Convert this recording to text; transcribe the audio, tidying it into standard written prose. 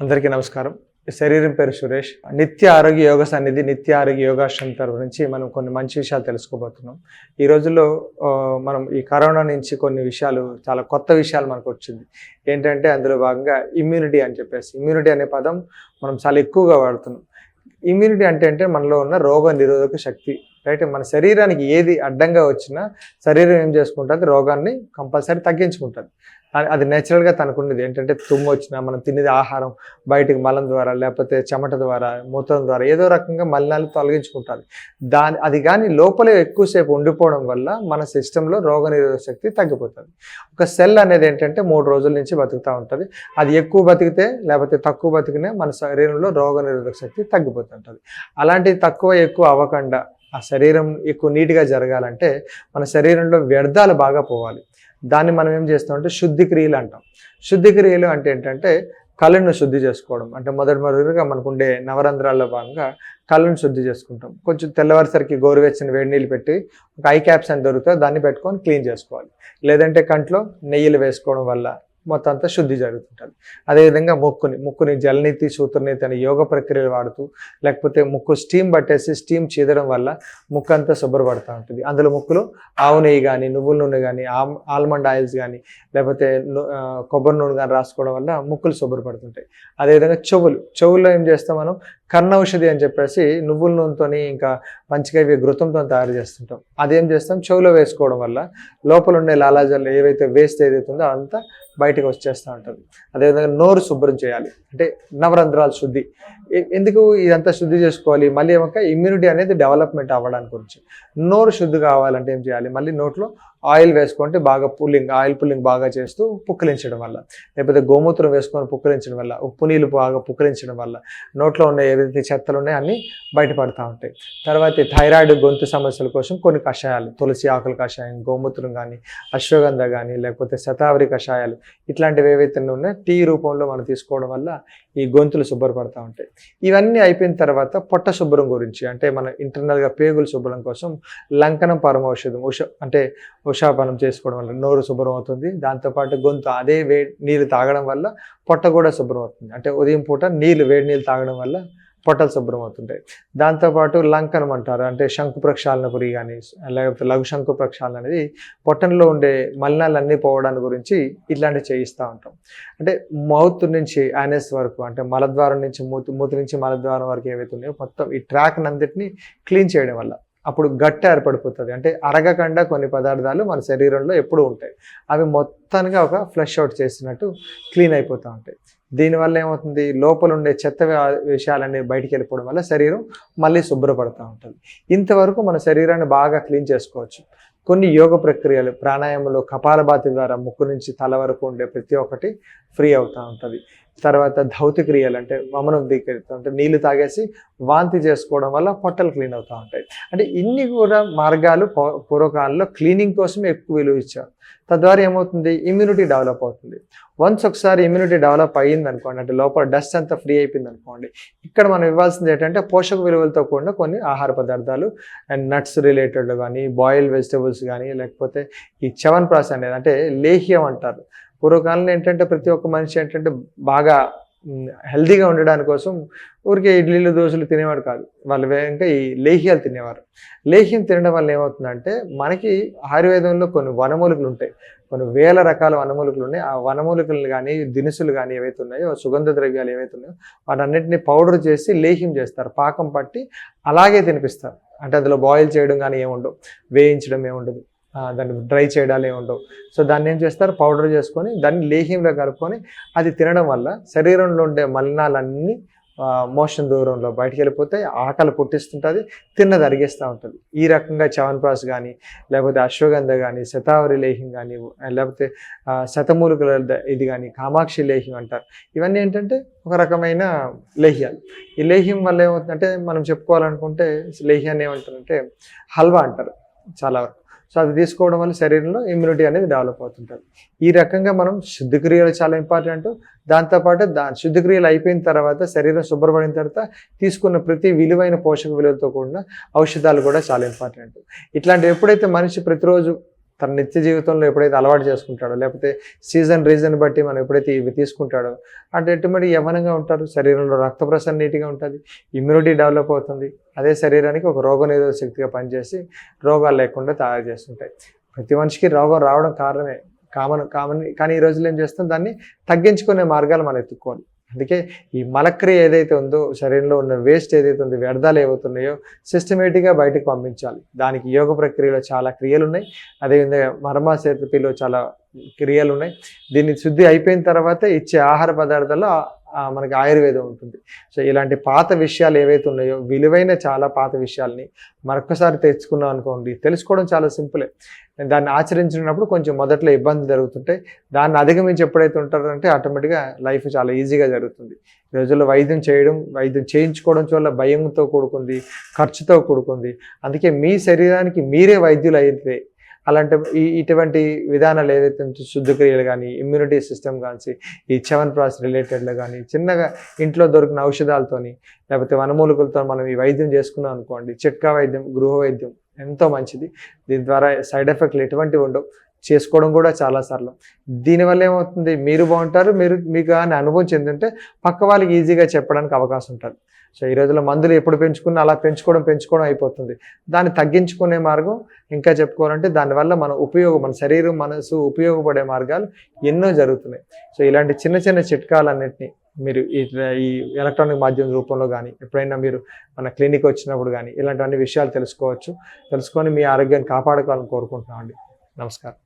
అందరికీ నమస్కారం. శరీరం పేరు సురేష్. నిత్య ఆరోగ్య యోగ సన్నిధి, నిత్య ఆరోగ్య యోగాశ్రమం తరఫు నుంచి మనం కొన్ని మంచి విషయాలు తెలుసుకోబోతున్నాం. ఈ రోజుల్లో మనం ఈ కరోనా నుంచి కొన్ని విషయాలు, చాలా కొత్త విషయాలు మనకు వచ్చింది. ఏంటంటే అందులో భాగంగా ఇమ్యూనిటీ అని చెప్పేసి, ఇమ్యూనిటీ అనే పదం మనం చాలా ఎక్కువగా వాడుతున్నాం. ఇమ్యూనిటీ అంటే మనలో ఉన్న రోగ నిరోధక శక్తి, రైట్? మన శరీరానికి ఏది అడ్డంగా వచ్చినా శరీరం ఏం చేసుకుంటుంది, రోగాన్ని కంపల్సరీ తగ్గించుకుంటుంది. అది నేచురల్గా తనకున్నది. ఏంటంటే తుమ్ము వచ్చినా మనం తినేది ఆహారం బయటకు మలం ద్వారా, లేకపోతే చెమట ద్వారా, మూత్రం ద్వారా ఏదో రకంగా మలినాలు తొలగించుకుంటుంది. అది కానీ లోపలే ఎక్కువసేపు ఉండిపోవడం వల్ల మన సిస్టంలో రోగనిరోధక శక్తి తగ్గిపోతుంది. ఒక సెల్ అనేది ఏంటంటే 3 రోజుల నుంచి బతుకుతూ ఉంటుంది. అది ఎక్కువ బతికితే లేకపోతే తక్కువ బతికినా మన శరీరంలో రోగనిరోధక శక్తి తగ్గిపోతుంటుంది. అలాంటి తక్కువ ఎక్కువ అవ్వకుండా ఆ శరీరం ఎక్కువ నీట్గా జరగాలంటే మన శరీరంలో వ్యర్థాలు బాగా పోవాలి. దాన్ని మనం ఏం చేస్తామంటే శుద్ధి క్రియలు అంటాం. శుద్ధి క్రియలు అంటే ఏంటంటే కళ్ళను శుద్ధి చేసుకోవడం. అంటే మొదటిగా మనకుండే నవరంధ్రాల్లో భాగంగా కళ్ళను శుద్ధి చేసుకుంటాం. కొంచెం తెల్లవారిసరికి గోరువెచ్చని వేడి నీళ్ళు పెట్టి ఒక ఐ క్యాప్స్ అని దొరుకుతుంది, దాన్ని పెట్టుకొని క్లీన్ చేసుకోవాలి. లేదంటే కంట్లో నెయ్యిలు వేసుకోవడం వల్ల మొత్తం అంతా శుద్ధి జరుగుతుంటుంది. అదేవిధంగా ముక్కుని జలనీతి, సూత్రనీతి అనే యోగ ప్రక్రియలు వాడుతూ, లేకపోతే ముక్కు స్టీమ్ పట్టేసి స్టీమ్ చీదడం వల్ల ముక్కు అంతా శుభ్రపడుతూ ఉంటుంది. అందులో ముక్కులో ఆవు నెయ్యి కానీ, నువ్వుల నూనె కానీ, ఆల్మండ్ ఆయిల్స్ కానీ, లేకపోతే కొబ్బరి నూనె కానీ రాసుకోవడం వల్ల ముక్కులు శుభ్రపడుతుంటాయి. అదేవిధంగా చెవుల్లో ఏం చేస్తాం మనం, కర్ణౌషధి అని చెప్పేసి నువ్వుల నూనెతో ఇంకా పంచగవ్య ఘృతంతో తయారు చేస్తుంటాం. అదేం చేస్తాం, చెవులో వేసుకోవడం వల్ల లోపల ఉండే లాలాజాలు ఏవైతే వేస్ట్ ఏదైతే ఉందో అంతా బయటకు వచ్చేస్తూ ఉంటుంది. అదేవిధంగా నోరు శుభ్రం చేయాలి, అంటే నవరంధ్రాలు శుద్ధి. ఎందుకు ఇదంతా శుద్ధి చేసుకోవాలి? మళ్ళీ ఏమక్క ఇమ్యూనిటీ అనేది డెవలప్మెంట్ అవ్వడానికి గురించి. నోరు శుద్ధి కావాలంటే ఏం చేయాలి, మళ్ళీ నోట్లో ఆయిల్ వేసుకుంటే బాగా ఆయిల్ పుల్లింగ్ బాగా చేస్తూ పుక్కిలించడం వల్ల, లేకపోతే గోమూత్రం వేసుకొని పుక్కిలించడం వల్ల, ఉప్పు నీళ్ళు బాగా పుక్కిలించడం వల్ల నోట్లో ఉన్న ఏదైతే చెత్తలు ఉన్నాయో అన్నీ బయటపడుతూ ఉంటాయి. తర్వాత థైరాయిడ్, గొంతు సమస్యల కోసం కొన్ని కషాయాలు, తులసి ఆకుల కషాయం, గోమూత్రం కానీ, అశ్వగంధ కానీ, లేకపోతే శతావరి కషాయాలు, ఇట్లాంటివి ఏవైతే ఉన్నాయో టీ రూపంలో మనం తీసుకోవడం వల్ల ఈ గొంతులు శుభ్రపడుతూ ఉంటాయి. ఇవన్నీ అయిపోయిన తర్వాత పొట్ట శుభ్రం గురించి, అంటే మన ఇంటర్నల్గా పేగులు శుభ్రం కోసం లంకనం పరమౌషధం, అంటే ఉషాపానం చేసుకోవడం వల్ల నోరు శుభ్రం అవుతుంది. దాంతోపాటు గొంతు అదే నీళ్ళు తాగడం వల్ల పొట్ట కూడా శుభ్రం అవుతుంది. అంటే ఉదయం పూట వేడి నీళ్ళు తాగడం వల్ల పొట్టలు శుభ్రం అవుతుంటాయి. దాంతోపాటు లంకనం అంటారు, అంటే శంకు ప్రక్షాళన పురి కానీ, లేకపోతే లఘు శంకు ప్రక్షాళన అనేది పొట్టంలో ఉండే మలినాలన్నీ పోవడానికి గురించి ఇట్లాంటివి చేయిస్తూ ఉంటాం. అంటే మౌత్ నుంచి యానస్ వరకు, అంటే మలద్వారం నుంచి మూతి నుంచి మలద్వారం వరకు ఏవైతే ఉన్నాయో మొత్తం ఈ ట్రాక్ నందిటిని క్లీన్ చేయడం వల్ల అప్పుడు గట్టి ఏర్పడిపోతుంది. అంటే అరగకుండా కొన్ని పదార్థాలు మన శరీరంలో ఎప్పుడూ ఉంటాయి, అవి మొత్తానికి ఒక ఫ్లష్ అవుట్ చేసినట్టు క్లీన్ అయిపోతూ ఉంటాయి. దీనివల్ల ఏమవుతుంది, లోపల ఉండే చెత్త విషయాలన్నీ బయటికి వెళ్ళిపోవడం వల్ల శరీరం మళ్ళీ శుభ్రపడుతూ ఉంటుంది. ఇంతవరకు మన శరీరాన్ని బాగా క్లీన్ చేసుకోవచ్చు. కొన్ని యోగ ప్రక్రియలు, ప్రాణాయామంలో కపాలభాతి ద్వారా ముక్కు నుంచి తల వరకు ఉండే ప్రతి ఒక్కటి ఫ్రీ అవుతూ ఉంటుంది. తర్వాత ధౌతి క్రియలు, అంటే వమనం దీకరితం, అంటే నీళ్లు తాగేసి వాంతి చేసుకోవడం వల్ల పొట్టలు క్లీన్ అవుతూ ఉంటాయి. అంటే ఇన్ని కూడా మార్గాలు పూర్వకాలంలో క్లీనింగ్ కోసమే ఎక్కువ విలువ ఇచ్చారు. తద్వారా ఏమవుతుంది, ఇమ్యూనిటీ డెవలప్ అవుతుంది. వన్స్ ఒకసారి ఇమ్యూనిటీ డెవలప్ అయ్యింది అనుకోండి, అంటే లోపల డస్ట్ అంతా ఫ్రీ అయిపోయింది అనుకోండి, ఇక్కడ మనం ఇవ్వాల్సింది ఏంటంటే పోషక విలువలతో కూడిన కొన్ని ఆహార పదార్థాలు అండ్ నట్స్ రిలేటెడ్ కానీ, బాయిల్డ్ వెజిటబుల్స్ కానీ, లేకపోతే ఈ చ్యవన్ప్రాశ్ అనేది, అంటే లేహ్యం అంటారు. పూర్వకాలంలో ఏంటంటే ప్రతి ఒక్క మనిషి ఏంటంటే బాగా హెల్తీగా ఉండడానికి కోసం ఊరికే ఇడ్లీలు దోశలు తినేవాడు కాదు, వాళ్ళు ఇంకా ఈ లేహ్యాలు తినేవారు. లేహ్యం తినడం వల్ల ఏమవుతుందంటే మనకి ఆయుర్వేదంలో కొన్ని వనమూలికలు ఉంటాయి, కొన్ని వేల రకాల వనమూలికలు ఉన్నాయి. ఆ వనమూలికలు కానీ, దినుసులు కానీ ఏవైతే ఉన్నాయో, సుగంధ ద్రవ్యాలు ఏవైతే ఉన్నాయో వాటన్నిటిని పౌడర్ చేసి లేహ్యం చేస్తారు, పాకం పట్టి అలాగే తినిపిస్తారు. అంటే అందులో బాయిల్ చేయడం కానీ ఏముండవు, వేయించడం ఏముండదు, దాన్ని డ్రై చేయడాలు ఏముండవు. సో దాన్ని ఏం చేస్తారు, పౌడర్ చేసుకొని దాన్ని లేహ్యంలో కలుపుకొని అది తినడం వల్ల శరీరంలో ఉండే మలినాలన్నీ మోషన్ దూరంలో బయటికి వెళ్ళిపోతాయి, ఆకలి పుట్టిస్తుంటుంది, తిన్నది అరిగేస్తూ ఉంటుంది. ఈ రకంగా చ్యవన్ప్రాశ్ కానీ, లేకపోతే అశ్వగంధ కానీ, శతావరి లేహ్యం కానీ, లేకపోతే శతమూలికల ఇది కానీ, కామాక్షి లేహ్యం అంటారు. ఇవన్నీ ఏంటంటే ఒక రకమైన లేహ్యాలు. ఈ లేహ్యం వల్ల ఏమవుతుందంటే మనం చెప్పుకోవాలనుకుంటే లేహ్యాన్ని ఏమంటారంటే హల్వా అంటారు చాలా వరకు. సో అది తీసుకోవడం వల్ల శరీరంలో ఇమ్యూనిటీ అనేది డెవలప్ అవుతుంటుంది. ఈ రకంగా మనం శుద్ధిక్రియలు చాలా ఇంపార్టెంట్. దాంతోపాటు శుద్ధిక్రియలు అయిపోయిన తర్వాత, శరీరం శుభ్రపడిన తర్వాత తీసుకున్న ప్రతి విలువైన పోషక విలువలతో కూడిన ఔషధాలు కూడా చాలా ఇంపార్టెంట్. ఇట్లాంటివి ఎప్పుడైతే మనిషి ప్రతిరోజు తన నిత్య జీవితంలో ఎప్పుడైతే అలవాటు చేసుకుంటాడో, లేకపోతే రీజన్ బట్టి మనం ఎప్పుడైతే ఇవి తీసుకుంటాడో ఆటోమేటిక్ యవ్వనంగా ఉంటారు. శరీరంలో రక్త ప్రసరణ నీట్గా ఉంటుంది, ఇమ్యూనిటీ డెవలప్ అవుతుంది. అదే శరీరానికి ఒక రోగనిరోధక శక్తిగా పనిచేసి రోగాలు లేకుండా తయారు చేస్తుంటాయి. ప్రతి మనిషికి రోగం రావడం కామన్ కానీ ఈ రోజుల్లో ఏం చేస్తాం, దాన్ని తగ్గించుకునే మార్గాలు మనం ఎత్తుక్కోవాలి. అందుకే ఈ మలక్రియ ఏదైతే ఉందో, శరీరంలో ఉన్న వేస్ట్ ఏదైతే ఉందో, వ్యర్థాలు ఏవవుతున్నాయో సిస్టమేటిక్గా బయటకు పంపించాలి. దానికి యోగ ప్రక్రియలో చాలా క్రియలు ఉన్నాయి. అదేవిధంగా మర్మాశక్తిలో చాలా క్రియలు ఉన్నాయి. దీన్ని శుద్ధి అయిపోయిన తర్వాత ఇచ్చే ఆహార పదార్థాల్లో మనకి ఆయుర్వేదం ఉంటుంది. సో ఇలాంటి పాత విషయాలు ఏవైతే ఉన్నాయో, విలువైన చాలా పాత విషయాల్ని మరొకసారి తెచ్చుకున్నాం అనుకోండి, తెలుసుకోవడం చాలా సింపులే. దాన్ని ఆచరించినప్పుడు కొంచెం మొదట్లో ఇబ్బంది జరుగుతుంటాయి. దాన్ని అధిగమించి ఎప్పుడైతే ఉంటారంటే ఆటోమేటిక్గా లైఫ్ చాలా ఈజీగా జరుగుతుంది. ఈ రోజుల్లో వైద్యం చేయించుకోవడం వల్ల భయంతో కూడుకుంది, ఖర్చుతో కూడుకుంది. అందుకే మీ శరీరానికి మీరే వైద్యులు అయితే అలాంటి ఇటువంటి విధానాలు ఏదైతే శుద్ధక్రియలు కానీ, ఇమ్యూనిటీ సిస్టమ్ కానీ, ఈ చ్యవన్ప్రాశ్ రిలేటెడ్లో కానీ చిన్నగా ఇంట్లో దొరికిన ఔషధాలతోని, లేకపోతే వనమూలికలతో మనం ఈ వైద్యం చేసుకున్నాం అనుకోండి, చిట్కా వైద్యం, గృహ వైద్యం ఎంతో మంచిది. దీని ద్వారా సైడ్ ఎఫెక్ట్లు ఎటువంటివి ఉండవు. చేసుకోవడం కూడా చాలా సరళం. దీనివల్ల ఏమవుతుంది, మీరు బాగుంటారు, మీకు కానీ అనుభవం చెందింటే పక్క వాళ్ళకి ఈజీగా చెప్పడానికి అవకాశం ఉంటుంది. సో ఈ రోజుల్లో మందులు ఎప్పుడు పెంచుకున్నా అలా పెంచుకోవడం అయిపోతుంది. దాన్ని తగ్గించుకునే మార్గం ఇంకా చెప్పుకోవాలంటే దానివల్ల మన శరీరం, మనసు ఉపయోగపడే మార్గాలు ఎన్నో జరుగుతున్నాయి. సో ఇలాంటి చిన్న చిన్న చిట్కాలన్నింటినీ మీరు ఈ ఎలక్ట్రానిక్ మాధ్యమం రూపంలో కానీ, ఎప్పుడైనా మీరు మన క్లినిక్ వచ్చినప్పుడు కానీ ఇలాంటివన్నీ విషయాలు తెలుసుకొని మీ ఆరోగ్యాన్ని కాపాడుకోవాలని కోరుకుంటున్నామండి. నమస్కారం.